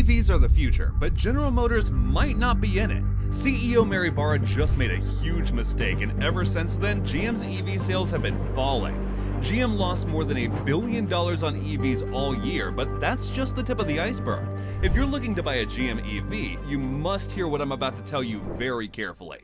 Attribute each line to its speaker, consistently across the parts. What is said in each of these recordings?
Speaker 1: EVs are the future, but General Motors might not be in it. CEO Mary Barra just made a huge mistake, and ever since then, GM's EV sales have been falling. GM lost more than $1 billion on EVs all year, but that's just the tip of the iceberg. If you're looking to buy a GM EV, you must hear what I'm about to tell you very carefully.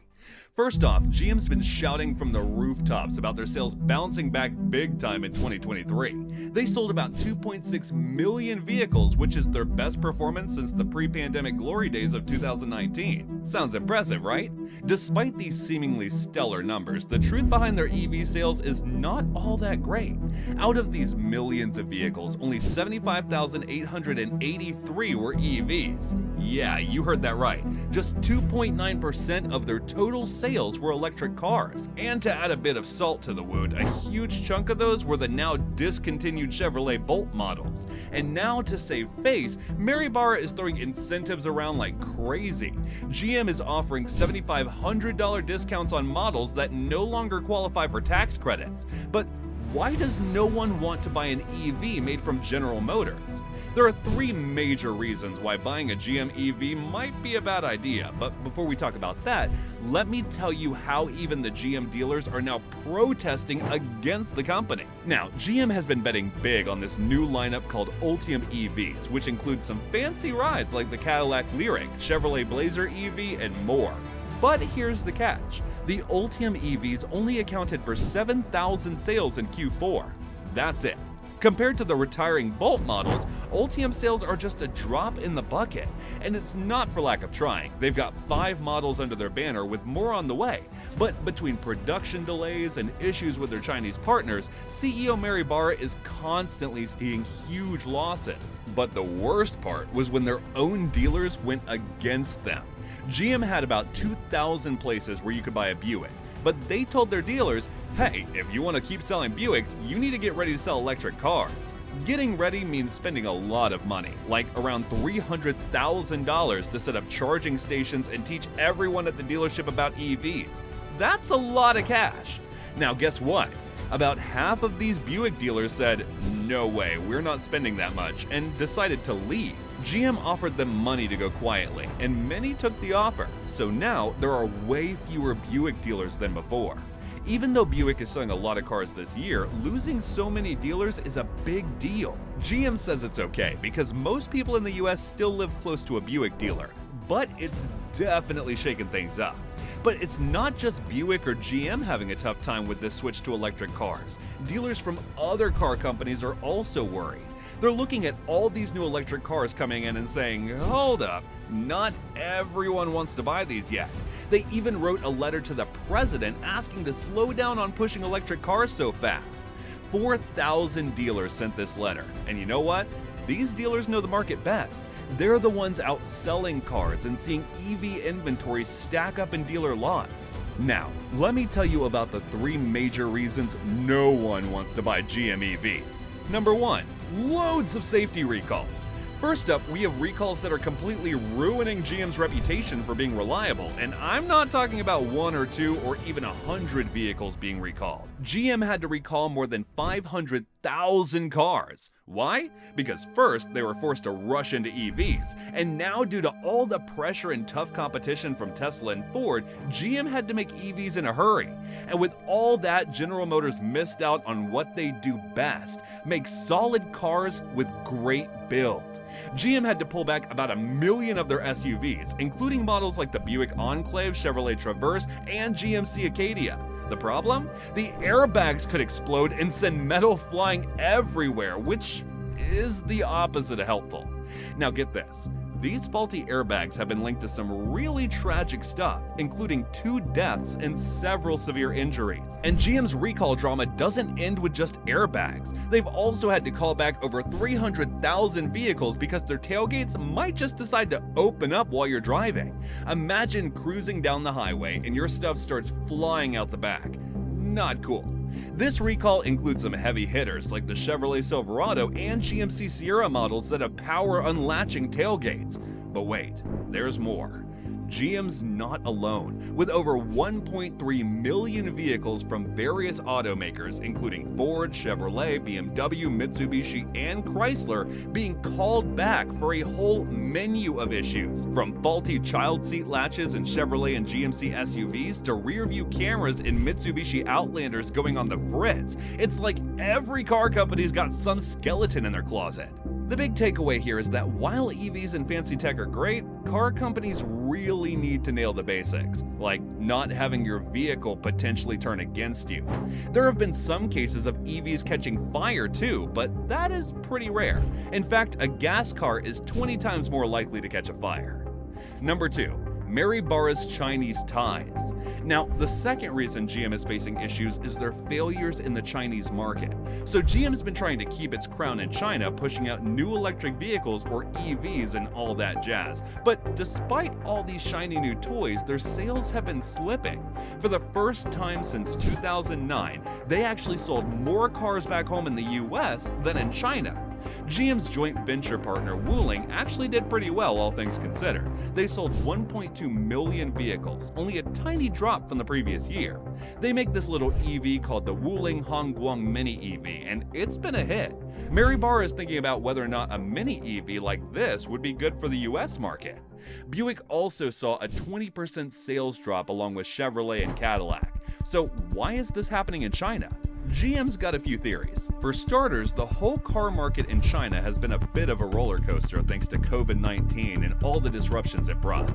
Speaker 1: First off, GM's been shouting from the rooftops about their sales bouncing back big time in 2023. They sold about 2.6 million vehicles, which is their best performance since the pre-pandemic glory days of 2019. Sounds impressive, right? Despite these seemingly stellar numbers, the truth behind their EV sales is not all that great. Out of these millions of vehicles, only 75,883 were EVs. Yeah, you heard that right. Just 2.9% of their total sales were electric cars. And to add a bit of salt to the wound, a huge chunk of those were the now discontinued Chevrolet Bolt models. And now, to save face, Mary Barra is throwing incentives around like crazy. GM is offering $7,500 discounts on models that no longer qualify for tax credits. But why does no one want to buy an EV made from General Motors? There are three major reasons why buying a GM EV might be a bad idea, but before we talk about that, let me tell you how even the GM dealers are now protesting against the company. Now, GM has been betting big on this new lineup called Ultium EVs, which includes some fancy rides like the Cadillac Lyriq, Chevrolet Blazer EV, and more. But here's the catch. The Ultium EVs only accounted for 7,000 sales in Q4. That's it. Compared to the retiring Bolt models, Ultium sales are just a drop in the bucket. And it's not for lack of trying. They've got 5 models under their banner with more on the way. But between production delays and issues with their Chinese partners, CEO Mary Barra is constantly seeing huge losses. But the worst part was when their own dealers went against them. GM had about 2,000 places where you could buy a Buick. But they told their dealers, hey, if you want to keep selling Buicks, you need to get ready to sell electric cars. Getting ready means spending a lot of money, like around $300,000 to set up charging stations and teach everyone at the dealership about EVs. That's a lot of cash. Now guess what? About half of these Buick dealers said, no way, we're not spending that much, and decided to leave. GM offered them money to go quietly, and many took the offer. So now there are way fewer Buick dealers than before. Even though Buick is selling a lot of cars this year, losing so many dealers is a big deal. GM says it's okay because most people in the US still live close to a Buick dealer, but it's definitely shaking things up. But it's not just Buick or GM having a tough time with this switch to electric cars. Dealers from other car companies are also worried. They're looking at all these new electric cars coming in and saying, hold up, not everyone wants to buy these yet. They even wrote a letter to the president asking to slow down on pushing electric cars so fast. 4,000 dealers sent this letter, and you know what? These dealers know the market best. They're the ones out selling cars and seeing EV inventory stack up in dealer lots. Now, let me tell you about the 3 major reasons no one wants to buy GM EVs. Number 1, loads of safety recalls. First up, we have recalls that are completely ruining GM's reputation for being reliable, and I'm not talking about 1 or 2 or even 100 vehicles being recalled. GM had to recall more than 500,000 cars. Why? Because first, they were forced to rush into EVs, and now due to all the pressure and tough competition from Tesla and Ford, GM had to make EVs in a hurry. And with all that, General Motors missed out on what they do best, make solid cars with great build. GM had to pull back about 1 million of their SUVs, including models like the Buick Enclave, Chevrolet Traverse, and GMC Acadia. The problem? The airbags could explode and send metal flying everywhere, which is the opposite of helpful. Now get this. These faulty airbags have been linked to some really tragic stuff, including 2 deaths and several severe injuries. And GM's recall drama doesn't end with just airbags. They've also had to call back over 300,000 vehicles because their tailgates might just decide to open up while you're driving. Imagine cruising down the highway and your stuff starts flying out the back. Not cool. This recall includes some heavy hitters like the Chevrolet Silverado and GMC Sierra models that have power unlatching tailgates. But wait, there's more. GM's not alone, with over 1.3 million vehicles from various automakers, including Ford, Chevrolet, BMW, Mitsubishi, and Chrysler, being called back for a whole menu of issues, from faulty child seat latches in Chevrolet and GMC SUVs to rear-view cameras in Mitsubishi Outlanders going on the fritz. It's like every car company's got some skeleton in their closet. The big takeaway here is that while EVs and fancy tech are great, car companies really need to nail the basics, like not having your vehicle potentially turn against you. There have been some cases of EVs catching fire too, but that is pretty rare. In fact, a gas car is 20 times more likely to catch a fire. Number 2. Mary Barra's Chinese ties. Now, the second reason GM is facing issues is their failures in the Chinese market. So GM's been trying to keep its crown in China, pushing out new electric vehicles or EVs and all that jazz. But despite all these shiny new toys, their sales have been slipping. For the first time since 2009, they actually sold more cars back home in the US than in China. GM's joint venture partner Wuling actually did pretty well, all things considered. They sold 1.2 million vehicles, only a tiny drop from the previous year. They make this little EV called the Wuling Hongguang Mini EV, and it's been a hit. Mary Barra is thinking about whether or not a mini EV like this would be good for the US market. Buick also saw a 20% sales drop along with Chevrolet and Cadillac. So why is this happening in China? GM's got a few theories. For starters, the whole car market in China has been a bit of a roller coaster thanks to COVID-19 and all the disruptions it brought.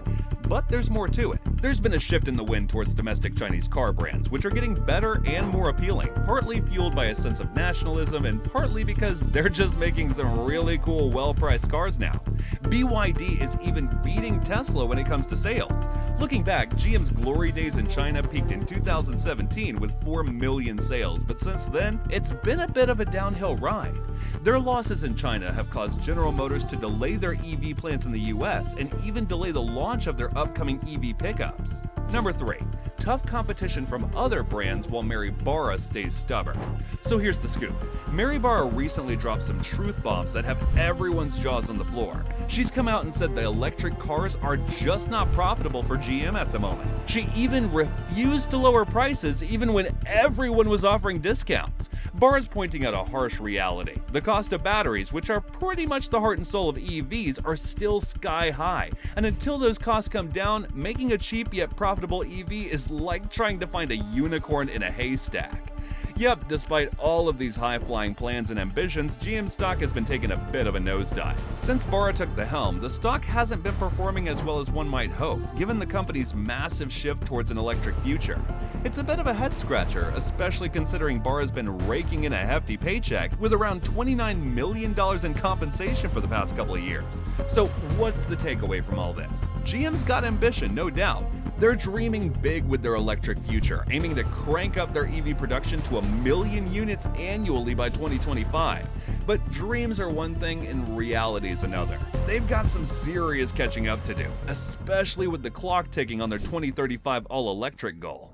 Speaker 1: But there's more to it. There's been a shift in the wind towards domestic Chinese car brands, which are getting better and more appealing, partly fueled by a sense of nationalism and partly because they're just making some really cool, well-priced cars now. BYD is even beating Tesla when it comes to sales. Looking back, GM's glory days in China peaked in 2017 with 4 million sales, but since then, it's been a bit of a downhill ride. Their losses in China have caused General Motors to delay their EV plans in the US and even delay the launch of their upcoming EV pickups. Number 3. Tough competition from other brands while Mary Barra stays stubborn. So here's the scoop. Mary Barra recently dropped some truth bombs that have everyone's jaws on the floor. She's come out and said the electric cars are just not profitable for GM at the moment. She even refused to lower prices even when everyone was offering discounts. Barra's pointing out a harsh reality. The cost of batteries, which are pretty much the heart and soul of EVs, are still sky high. And until those costs come down, making a cheap yet profitable EV is like trying to find a unicorn in a haystack. Yep, despite all of these high-flying plans and ambitions, GM stock has been taking a bit of a nosedive. Since Barra took the helm, the stock hasn't been performing as well as one might hope, given the company's massive shift towards an electric future. It's a bit of a head-scratcher, especially considering Barra's been raking in a hefty paycheck with around $29 million in compensation for the past couple of years. So what's the takeaway from all this? GM's got ambition, no doubt. They're dreaming big with their electric future, aiming to crank up their EV production to 1 million units annually by 2025. But dreams are one thing and reality is another. They've got some serious catching up to do, especially with the clock ticking on their 2035 all-electric goal.